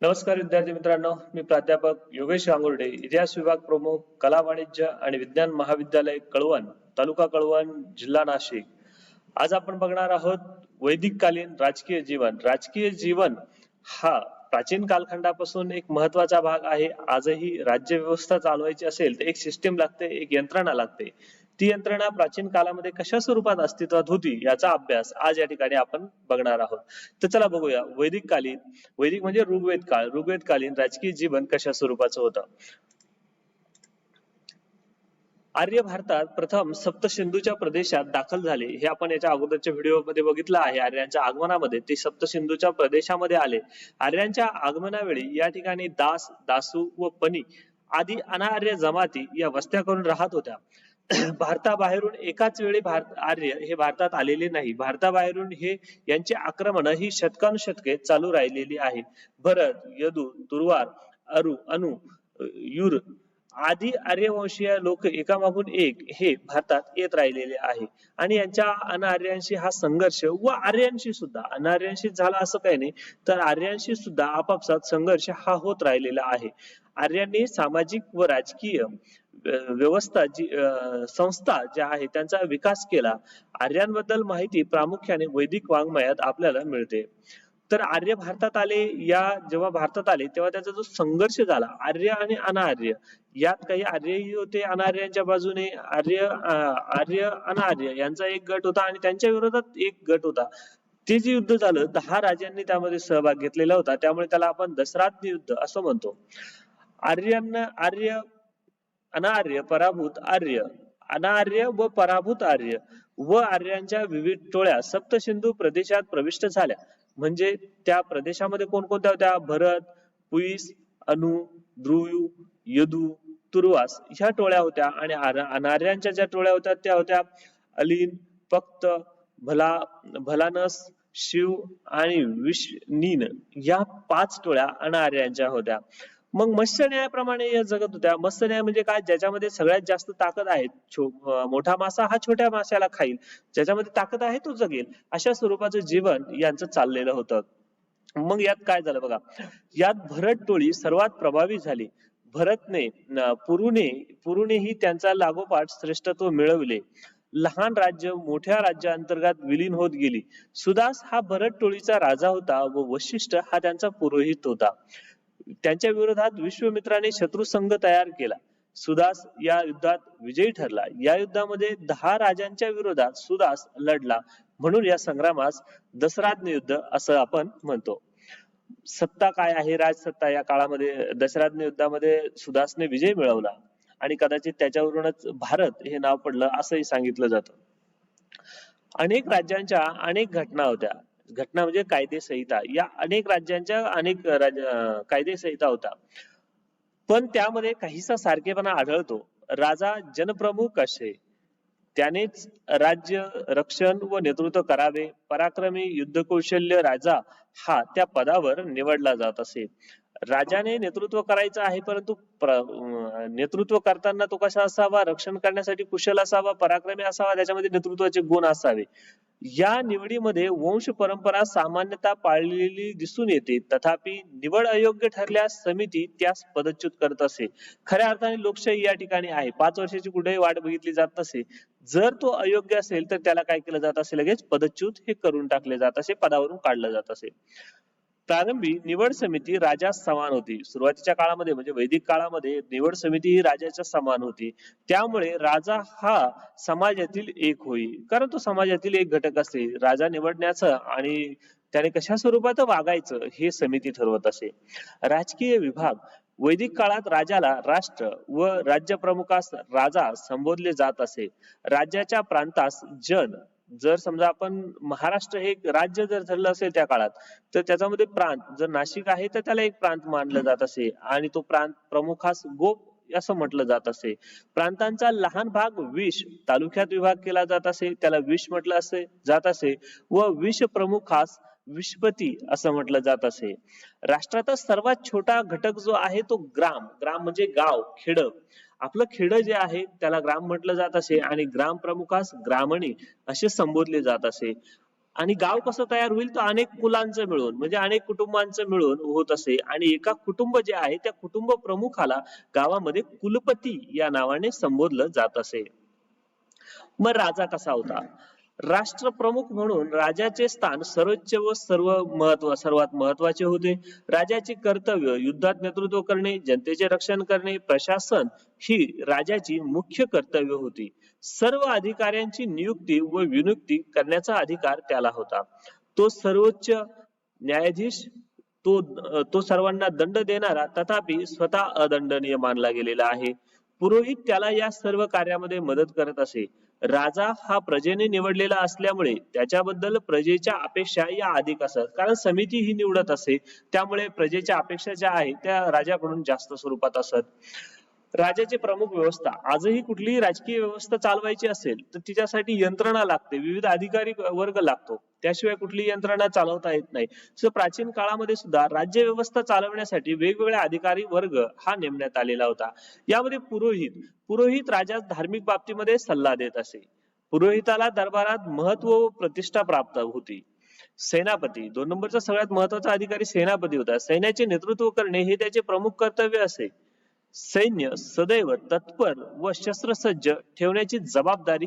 नमस्कार विद्यार्थी मित्रांनो, मी प्राध्यापक योगेश गांगुर्डे, इतिहास विभाग प्रमुख, कला वाणिज्य आणि विज्ञान महाविद्यालय कळवण, तालुका कळवण, जिल्हा नाशिक. आज आपण बघणार आहोत वैदिक कालीन राजकीय जीवन. राजकीय जीवन हा प्राचीन कालखंडापासून एक महत्वाचा भाग आहे. आजही राज्य व्यवस्था चालवायची असेल तर एक सिस्टीम लागते, एक यंत्रणा लागते. ती यंत्रणा प्राचीन काळामध्ये कशा स्वरूपात अस्तित्वात होती याचा अभ्यास आज या ठिकाणी आपण बघणार आहोत. तर चला बघूया वैदिक कालीन, वैदिक म्हणजे ऋग्वेद काळ, ऋग्वेद कालीन राजकीय जीवन कशा स्वरूपाचं होतं. आर्य भारतात प्रथम सप्तसिंधूच्या प्रदेशात दाखल झाले. हे आपण याच्या अगोदरच्या व्हिडिओमध्ये बघितलं आहे. आर्यांच्या आगमनामध्ये ते सप्तसिंधूच्या प्रदेशामध्ये आले. आर्यांच्या आगमनावेळी या ठिकाणी दास, दासू व पनी आदी अनार्य जमाती या वस्त्या करून राहत होत्या. भारताबाहेरून एकाच वेळी आर्य हे भारतात आलेले नाही. भारताबाहेरून हे यांचे आक्रमण ही शतकानुशतके चालू राहिलेली आहे. भरत, यदु, तुर्वार, अनु, युर आदी आर्यवंशीय लोक एकामागून एक हे भारतात येत राहिलेले आहे. आणि यांच्या अनार्यांशी हा संघर्ष व आर्यांशी सुद्धा, अनार्यांशी झाला असं काही नाही, तर आर्यांशी सुद्धा आपापसात संघर्ष हा होत राहिलेला आहे. आर्यांनी सामाजिक व राजकीय व्यवस्था जी संस्था ज्या आहेत त्यांचा विकास केला. आर्यांबद्दल माहिती प्रामुख्याने वैदिक वाङ्मयात आपल्याला मिळते. तर आर्य भारतात आले, या जेव्हा भारतात आले तेव्हा त्याचा जो संघर्ष झाला आर्य आणि अनार्य, यात काही आर्यही होते अनार्यांच्या बाजूने, आर्य अनार्य यांचा एक गट होता आणि त्यांच्या विरोधात एक गट होता. ते जे युद्ध झालं 10 राजांनी त्यामध्ये सहभाग घेतलेला होता, त्यामुळे त्याला आपण दशराज्य युद्ध असं म्हणतो. आर्य अनार्य पराभूत आर्य, अनार्य व पराभूत आर्य व आर्यांच्या विविध टोळ्या सप्तसिंधू प्रदेशात प्रविष्ट झाल्या. म्हणजे त्या प्रदेशामध्ये कोणकोणत्या होत्या? भरत, पुईस, अनु, ध्रुव, यदु, तुर्वास ह्या टोळ्या होत्या. आणि अनार्यांच्या ज्या टोळ्या होत्या त्या होत्या अलीन, पक्त, भलानस, शिव आणि विष्णीन या 5 टोळ्या अनार्यांच्या होत्या. मग मत्स्य न्यायाप्रमाणे या जगत होत्या. मत्स्य न्याय म्हणजे काय? ज्याच्यामध्ये सगळ्यात जास्त ताकद आहे, मोठा मासा हा छोट्या माशाला खाईल, ज्याच्यामध्ये ताकद आहे तो जगेल, अशा स्वरूपाचं जीवन यांचं चाललेलं होतं. मग यात काय झालं बघा, यात भरत टोळी सर्वात प्रभावी झाली. भरतने पुरुनेही त्यांचा लागोपाठ श्रेष्ठत्व मिळवले. लहान राज्य मोठ्या राज्याअंतर्गत विलीन होत गेली. सुदास हा भरत टोळीचा राजा होता व वशिष्ठ हा त्यांचा पुरोहित होता. त्यांच्या विरोधात विश्वामित्राने शत्रुसंघ तयार केला. सुदास या युद्धात विजयी ठरला. या युद्धामध्ये 10 राजांच्या विरोधात सुदास लढला, म्हणून या संग्रामास दशराज्य युद्ध असं आपण म्हणतो. सत्ता काय आहे? राजसत्ता. या काळामध्ये दशराज्य युद्धामध्ये सुदासने विजय मिळवला आणि कदाचित त्याच्यावरूनच भारत हे नाव पडलं असंही सांगितलं जातं. अनेक राज्यांच्या अनेक घटना होत्या. घटना म्हणजे कायदेसंहिता. या अनेक राज्यांच्या अनेक कायदेसंहिता होता, पण त्यामध्ये काहीसा सारखेपणा आढळतो. राजा जनप्रमुख असे, त्यानेच राज्य रक्षण व नेतृत्व करावे. पराक्रमी युद्धकौशल्य राजा हा त्या पदावर निवडला जात असे. राजाने नेतृत्व करायचं आहे, परंतु नेतृत्व करताना तो कसा असावा? रक्षण करण्यासाठी कुशल असावा, पराक्रमी असावा, त्याच्यामध्ये नेतृत्वाचे गुण असावे. या निवडीमध्ये वंश परंपरा सामान्यतः पाळलेली दिसून येते. तथापि निवड अयोग्य ठरल्यास समिती त्यास पदच्युत करत असे. खऱ्या अर्थाने लोकशाही या ठिकाणी आहे. 5 वर्षाची कुठेही वाट बघितली जात नसे. जर तो अयोग्य असेल तर त्याला काय केलं जात असे? लगेच पदच्युत हे करून टाकले जात असे, पदावरून काढलं जात असे. प्रारंभी निवड समिती राजास समान होती. सुरुवातीच्या काळामध्ये म्हणजे वैदिक काळामध्ये निवड समिती ही राजाच्या समान होती. त्यामुळे राजा हा समाजातील एक होई, कारण तो समाजातील एक घटक असते. राजा निवडण्याचं आणि त्याने कशा स्वरूपात वागायचं हे समिती ठरवत असे. राजकीय विभाग. वैदिक काळात राजाला राष्ट्र व राज्य प्रमुखास राजा संबोधले जात असे. राज्याच्या प्रांतास जन, जर समजा आपण महाराष्ट्र हे राज्य जर धरलं असेल त्या काळात, तर त्याच्यामध्ये प्रांत, जर नाशिक आहे तर त्याला एक प्रांत मानलं जात असे आणि तो प्रांत प्रमुखास गोप असं म्हटलं जात असे. प्रांतांचा लहान भाग विश तालुक्यात विभाग केला जात असे, त्याला विश म्हटलं असे जात असे व विश प्रमुखास विशपती असं म्हटलं जात असे. राष्ट्राचा सर्वात छोटा घटक जो आहे तो ग्राम. ग्राम म्हणजे गाव, खेड. आपलं खेड जे आहे त्याला ग्राम म्हटलं जात असे आणि ग्राम प्रमुखास ग्रामणी असे संबोधले जात असे. आणि गाव कसं तयार होईल तर अनेक कुलांचं मिळून म्हणजे अनेक कुटुंबांचं मिळून होत असे आणि एका कुटुंब जे आहे त्या कुटुंब प्रमुखाला गावामध्ये कुलपती या नावाने संबोधलं जात असे. मग राजा कसा होता? राष्ट्रप्रमुख म्हणून राजाचे स्थान सर्वोच्च व सर्वात महत्वाचे होते. राजाचे कर्तव्य युद्धात नेतृत्व करणे, जनतेचे रक्षण करणे, प्रशासन ही राजाची मुख्य कर्तव्य होती. सर्व अधिकाऱ्यांची नियुक्ती व विनियुक्ती करण्याचा अधिकार त्याला होता. तो सर्वोच्च न्यायाधीश, तो सर्वांना दंड देणारा तथापि स्वतः अदंडनीय मानला गेलेला आहे. पुरोहित त्याला या सर्व कार्यामध्ये मदत करत असे. राजा हा प्रजेने निवडलेला असल्यामुळे त्याच्याबद्दल प्रजेच्या अपेक्षा या अधिक असत, कारण समिती ही निवडत असे, त्यामुळे प्रजेच्या अपेक्षा ज्या आहेत त्या राजाकडून जास्त स्वरूपात असत. राजाची प्रमुख व्यवस्था, आजही कुठलीही राजकीय व्यवस्था चालवायची असेल तर तिच्यासाठी यंत्रणा लागते, विविध अधिकारी वर्ग लागतो, त्याशिवाय कुठली यंत्रणा चालवता येत नाही. सो प्राचीन काळामध्ये सुद्धा राज्य व्यवस्था चालवण्यासाठी वेगवेगळे अधिकारी वर्ग हा नेमण्यात आलेला होता. यामध्ये पुरोहित राजास धार्मिक बाबतीमध्ये सल्ला देत असे. पुरोहिताला दरबारात महत्व व प्रतिष्ठा प्राप्त होती. सेनापती, 2 नंबरचा सगळ्यात महत्वाचा अधिकारी सेनापती होता. सैन्याचे नेतृत्व करणे हे त्याचे प्रमुख कर्तव्य असे. सैन्य सदैव तत्पर व शस्त्रसज्ज ठेवण्याची जबाबदारी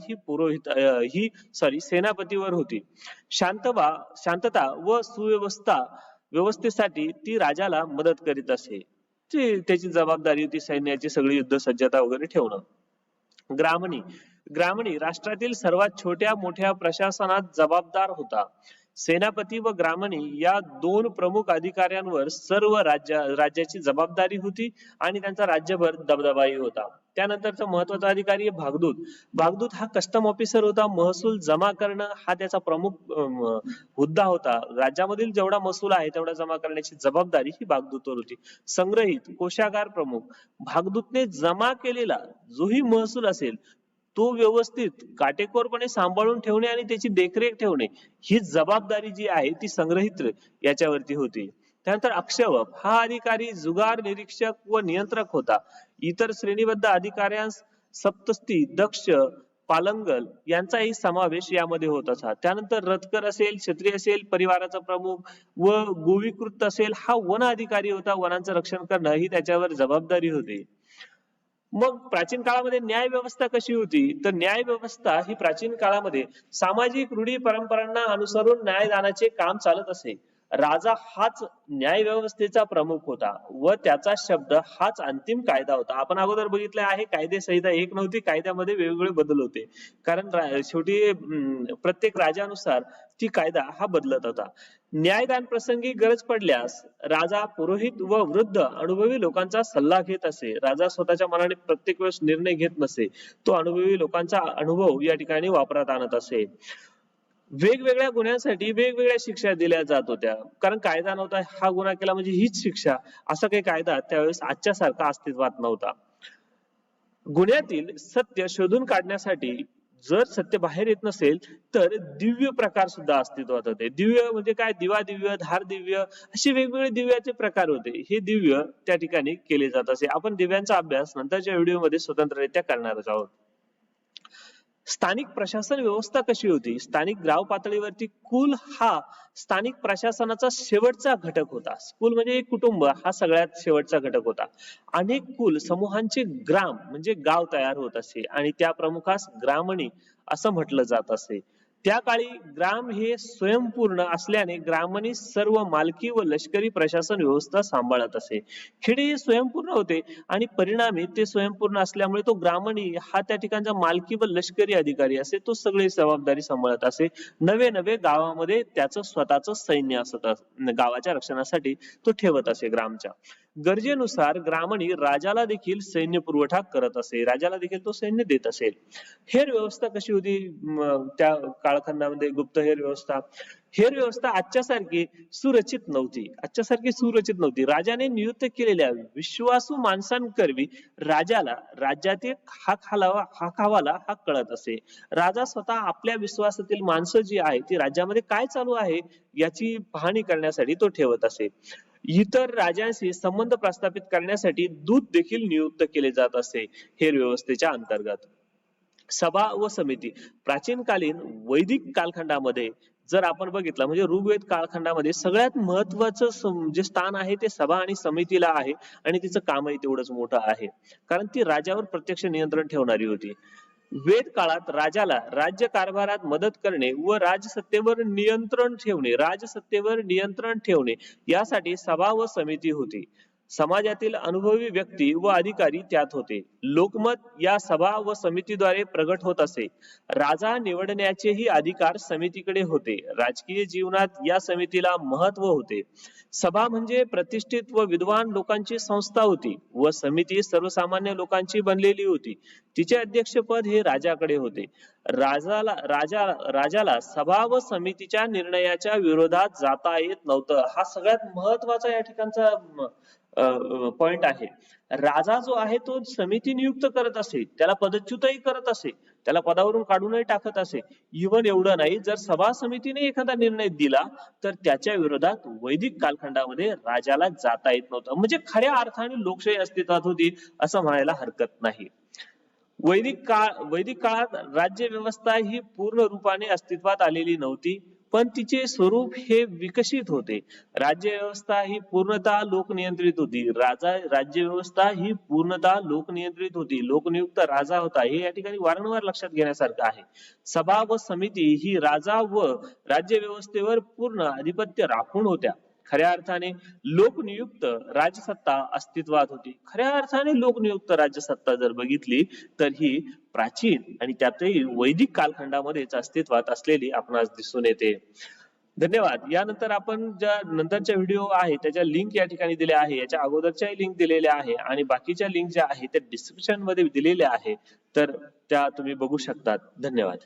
ही सेनापतीवर होती. शांतता व व्यवस्थेसाठी ती राजाला मदत करीत असे. त्याची जबाबदारी होती सैन्याची सगळी युद्ध सज्जता वगैरे ठेवणं. ग्रामणी राष्ट्रातील सर्वात छोट्या मोठ्या प्रशासनात जबाबदार होता. सेनापती व ग्रामणी या 2 प्रमुख अधिकाऱ्यांवर सर्व राज्याची जबाबदारी होती आणि त्यांचा राज्यभर दबदबाही होता. त्यानंतरचा महत्वाचा अधिकारी भागदूत हा कस्टम ऑफिसर होता. महसूल जमा करणं हा त्याचा प्रमुख हुद्दा होता. राज्यामधील जेवढा महसूल आहे तेवढा जमा करण्याची जबाबदारी ही भागदूतवर होती. संग्रहित कोषागार प्रमुख, भागदूतने जमा केलेला जोही महसूल असेल तो व्यवस्थित काटेकोरपणे सांभाळून ठेवणे आणि त्याची देखरेख ठेवणे ही जबाबदारी जी आहे ती संग्रहित याच्यावरती होती. त्यानंतर अक्षवप हा अधिकारी जुगार निरीक्षक व नियंत्रक होता. इतर श्रेणीबद्ध अधिकाऱ्यांस सप्तस्ती, दक्ष, पालंगल यांचाही समावेश यामध्ये होत असा. त्यानंतर रथकर असेल, क्षत्रिय असेल, परिवाराचा प्रमुख व गोविकृत असेल हा वन अधिकारी होता. वनांचं रक्षण करणं ही त्याच्यावर जबाबदारी होती. मग प्राचीन काळामध्ये न्याय व्यवस्था कशी होती? तर न्याय व्यवस्था ही प्राचीन काळामध्ये सामाजिक रूढी परंपरांना अनुसरून न्यायदानाचे काम चालत असे. राजा हाच न्याय व्यवस्थेचा प्रमुख होता व त्याचा शब्द हाच अंतिम कायदा होता. आपण अगोदर बघितलं आहे कायदे संहिता एक नव्हती, कायद्यामध्ये वेगवेगळे बदल होते, कारण शेवटी प्रत्येक राजानुसार ती कायदा हा बदलत होता. न्यायदान प्रसंगी गरज पडल्यास राजा पुरोहित व वृद्ध अनुभवी लोकांचा सल्ला घेत असे. राजा स्वतःच्या मनाने प्रत्येक वेळेस निर्णय घेत नसे, तो अनुभवी लोकांचा अनुभव या ठिकाणी वापरात आणत असे. वेगवेगळ्या गुन्ह्यांसाठी वेगवेगळ्या शिक्षा दिल्या जात होत्या, कारण कायदा नव्हता, हा गुन्हा केला म्हणजे हीच शिक्षा, असा काही कायदा त्यावेळेस आजच्या सारखा अस्तित्वात नव्हता. गुन्ह्यातील सत्य शोधून काढण्यासाठी जर सत्य बाहेर येत नसेल तर दिव्य प्रकार सुद्धा अस्तित्वात होते. दिव्य म्हणजे काय? दिवा दिव्य, धार दिव्य, असे वेगवेगळे दिव्याचे प्रकार होते. हे दिव्य त्या ठिकाणी केले जात असे. आपण दिव्यांचा अभ्यास नंतरच्या व्हिडिओमध्ये स्वतंत्ररित्या करणारच आहोत. स्थानिक प्रशासन व्यवस्था कशी होती? स्थानिक गाव पातळीवरती कुल हा स्थानिक प्रशासनाचा शेवटचा घटक होता. कुल म्हणजे एक कुटुंब हा सगळ्यात शेवटचा घटक होता. अनेक कुल समूहांचे ग्राम म्हणजे गाव तयार होत असे आणि त्या प्रमुखास ग्रामणी असं म्हटलं जात असे. त्या काळी ग्राम हे स्वयंपूर्ण असल्याने ग्रामणी सर्व मालकी व लष्करी प्रशासन व्यवस्था सांभाळत असे. खेडे हे स्वयंपूर्ण होते आणि परिणामी ते स्वयंपूर्ण असल्यामुळे तो ग्रामणी हा त्या ठिकाणचा मालकी व लष्करी अधिकारी असे, तो सगळी जबाबदारी सांभाळत असे. नवे गावामध्ये त्याचं स्वतःच सैन्य असत, गावाच्या रक्षणासाठी तो ठेवत असे. ग्रामच्या गरजेनुसार ग्रामणी राजाला देखील सैन्य पुरवठा करत असे, राजाला देखील तो सैन्य देत असेल. हेर व्यवस्था कशी होती त्या कालखंडामध्ये? गुप्तहेर व्यवस्था. हेर व्यवस्था आजच्यासारखी सुरक्षित नव्हती. राजाने नियुक्त केलेल्या विश्वासू माणसांकरवी राजाला राज्यातील हाक हवाला हा कळत असे. राजा स्वतः आपल्या विश्वासातील माणसं जी आहे ती राज्यामध्ये काय चालू आहे याची पाहणी करण्यासाठी तो ठेवत असे. इतर राजांशी संबंध प्रस्थापित करण्यासाठी दूत देखील नियुक्त केले जात असे हेर व्यवस्थेच्या अंतर्गत. सभा व समिती. प्राचीन कालीन वैदिक कालखंडामध्ये जर आपण बघितलं म्हणजे ऋग्वेद कालखंडामध्ये सगळ्यात महत्वाचं जे स्थान आहे ते सभा आणि समितीला आहे आणि तिचं कामही तेवढंच मोठं आहे, कारण ती राजावर प्रत्यक्ष नियंत्रण ठेवणारी होती. वेद काळात राजाला राज्य कारभारात मदत करणे व राजसत्तेवर नियंत्रण ठेवणे यासाठी सभा व समिती होती. समाजातील अनुभवी व्यक्ती व अधिकारी त्यात होते. लोकमत या सभा व समितीद्वारे प्रगट होत असे. राजा निवडण्याचेही अधिकार समितीकडे होते. राजकीय जीवनात या समितीला महत्व होते. सभा म्हणजे प्रतिष्ठित व विद्वान लोकांची संस्था होती व समिती सर्वसामान्य लोकांची बनलेली होती. तिचे अध्यक्षपद हे राजाकडे होते. राजाला सभा व समितीच्या निर्णयाच्या विरोधात जाता येत नव्हतं. हा सगळ्यात महत्वाचा या ठिकाणचा पॉइंट आहे. राजा जो आहे तो समिती नियुक्त करत असे, त्याला पदच्युतही करत असे, त्याला पदावरून काढूनही टाकत असे. इव्हन एवढं नाही, जर सभा समितीने एखादा निर्णय दिला तर त्याच्या विरोधात वैदिक कालखंडामध्ये राजाला जाता येत नव्हतं. म्हणजे खऱ्या अर्थाने लोकशाही अस्तित्वात होती असं म्हणायला हरकत नाही. वैदिक काळात राज्य व्यवस्था ही पूर्ण रूपाने अस्तित्वात आलेली नव्हती, पण तिचे स्वरूप हे विकसित होते. राज्य व्यवस्था ही पूर्णतः लोकनियंत्रित होती. राज्य व्यवस्था ही पूर्णतः लोकनियंत्रित होती. लोकनियुक्त राजा होता, हे या ठिकाणी वारंवार लक्षात घेण्यासारखं आहे. सभा व समिती ही राजा व राज्य व्यवस्थेवर पूर्ण आधिपत्य राखून होत्या. खऱ्या अर्थाने लोकनियुक्त राजसत्ता अस्तित्वात होती. खऱ्या अर्थाने लोकनियुक्त राज्यसत्ता जर बघितली तर ही प्राचीन आणि त्यातही वैदिक कालखंडामध्येच अस्तित्वात असलेली आपणास दिसून येते. धन्यवाद. यानंतर आपण ज्या नंतरच्या व्हिडिओ आहे त्याच्या लिंक या ठिकाणी दिल्या आहे, याच्या अगोदरच्याही लिंक दिलेल्या आहे आणि बाकीच्या लिंक ज्या आहेत त्या डिस्क्रिप्शन मध्ये दिलेल्या आहे, तर त्या तुम्ही बघू शकतात. धन्यवाद.